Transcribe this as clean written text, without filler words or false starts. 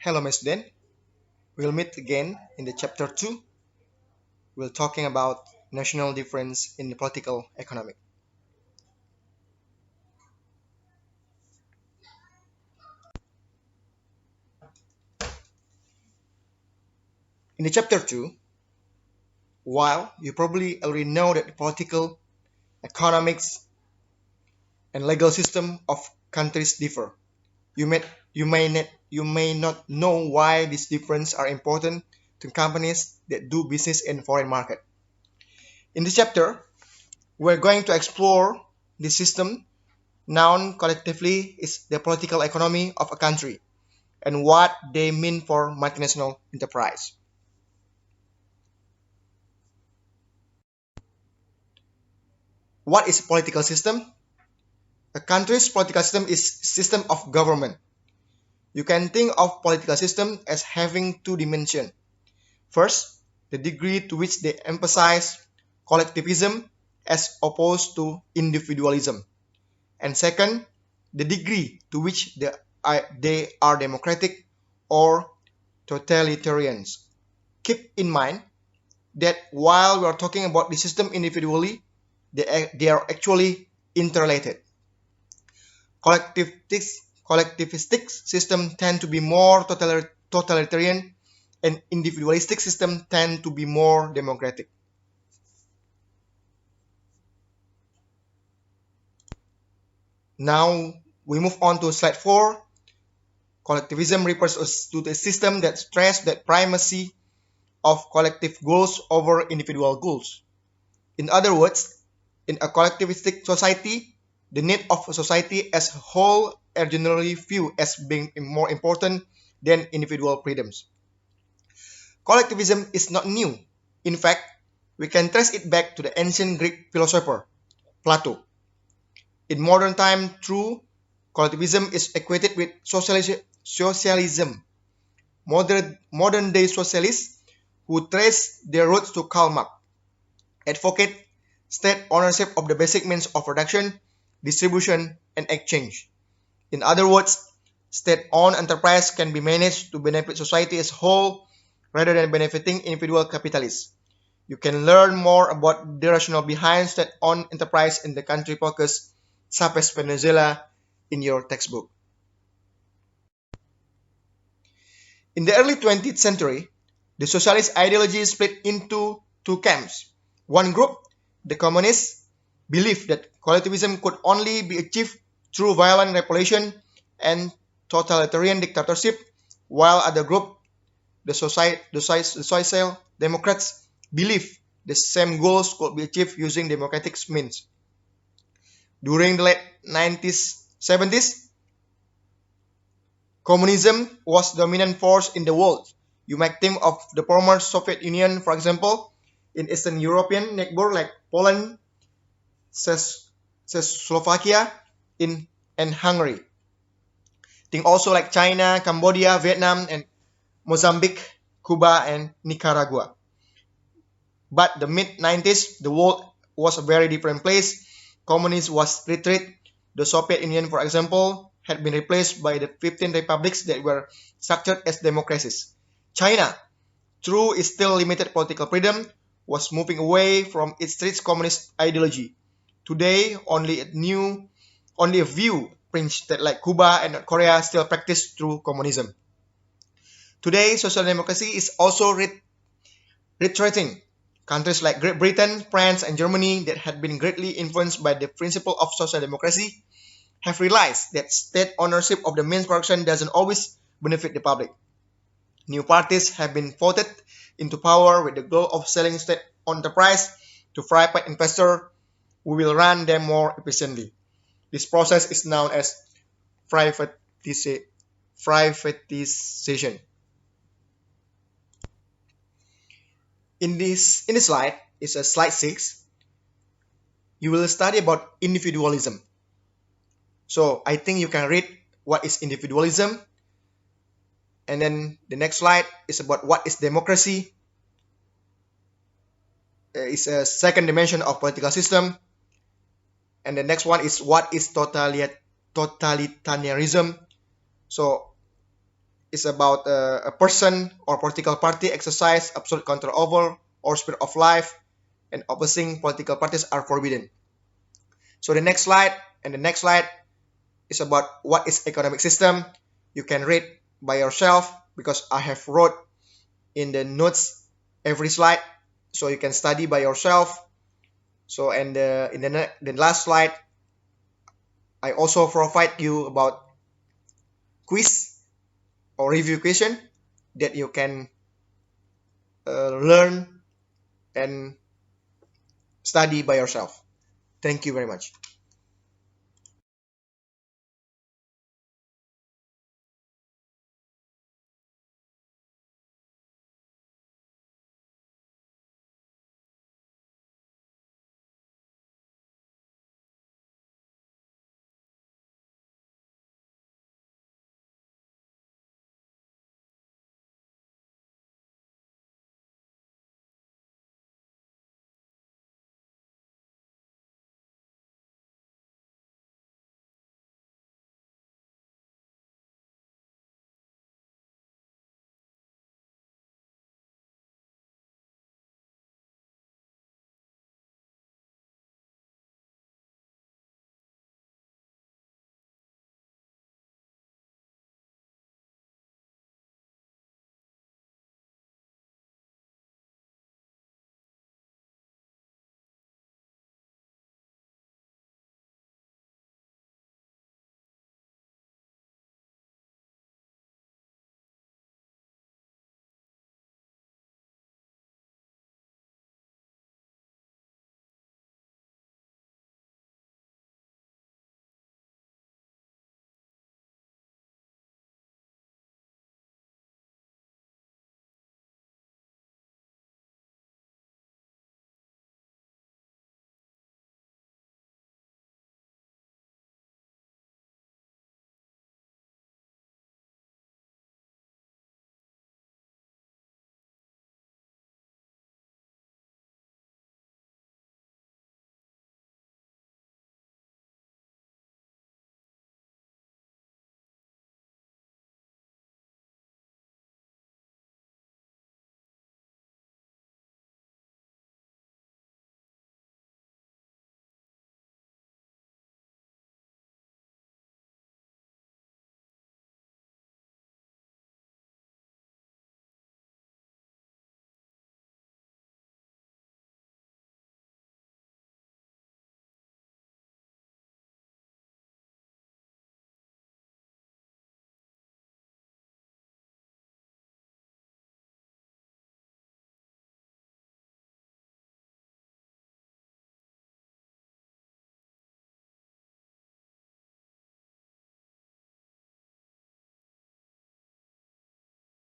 Hello, my student. We'll meet again in the chapter 2. We're talking about national difference in the political economy. In the chapter 2, while you probably already know that the political, economics, and legal system of countries differ, you may not know why these differences are important to companies that do business in foreign market. In this chapter, we're going to explore the system known collectively is the political economy of a country and what they mean for multinational enterprise. What is a political system? A country's political system is system of government. You can think of political system as having two dimensions. First, the degree to which they emphasize collectivism as opposed to individualism. And second, the degree to which they are democratic or totalitarians. Keep in mind that while we are talking about the system individually, they are actually interrelated. Collectivistic systems tend to be more totalitarian and individualistic systems tend to be more democratic. Now we move on to slide 4. Collectivism refers to the system that stresses the primacy of collective goals over individual goals. In other words, in a collectivistic society, the needs of a society as a whole are generally viewed as being more important than individual freedoms. Collectivism is not new. In fact, we can trace it back to the ancient Greek philosopher Plato. In modern times, true collectivism is equated with socialism. Modern-day socialists who trace their roots to Karl Marx advocate state ownership of the basic means of production, distribution, and exchange. In other words, state-owned enterprise can be managed to benefit society as a whole rather than benefiting individual capitalists. You can learn more about the rationale behind state-owned enterprise in the country focus, such as Venezuela, in your textbook. In the early 20th century, the socialist ideology split into two camps. One group, the communists, believed that collectivism could only be achieved through violent repression and totalitarian dictatorship, while other group, the social democrats, believed the same goals could be achieved using democratic means. During the late 1970s, communism was the dominant force in the world. You might think of the former Soviet Union, for example, in Eastern European neighbors like Poland, Czechoslovakia, and Hungary. Think also like China, Cambodia, Vietnam, and Mozambique, Cuba, and Nicaragua. But the mid-90s, the world was a very different place. Communism was retreat. The Soviet Union, for example, had been replaced by the 15 republics that were structured as democracies. China, through its still limited political freedom, was moving away from its strict communist ideology. Today, only a few fringe states like Cuba and North Korea still practice true communism. Today, social democracy is also retreating. Countries like Great Britain, France, and Germany that had been greatly influenced by the principle of social democracy have realized that state ownership of the means production doesn't always benefit the public. New parties have been voted into power with the goal of selling state enterprise to private investors who will run them more efficiently. This process is known as privatization. In this slide is a slide 6. You will study about individualism. So I think you can read what is individualism. And then the next slide is about what is democracy. It's a second dimension of political system. And the next one is what is totalitarianism. So is about a person or political party exercise absolute control over or spirit of life, and opposing political parties are forbidden. So the next slide and the next slide is about what is economic system. You can read by yourself because I have wrote in the notes every slide, so you can study by yourself. So and in the last slide, I also provide you about quiz or review question that you can learn and study by yourself. Thank you very much.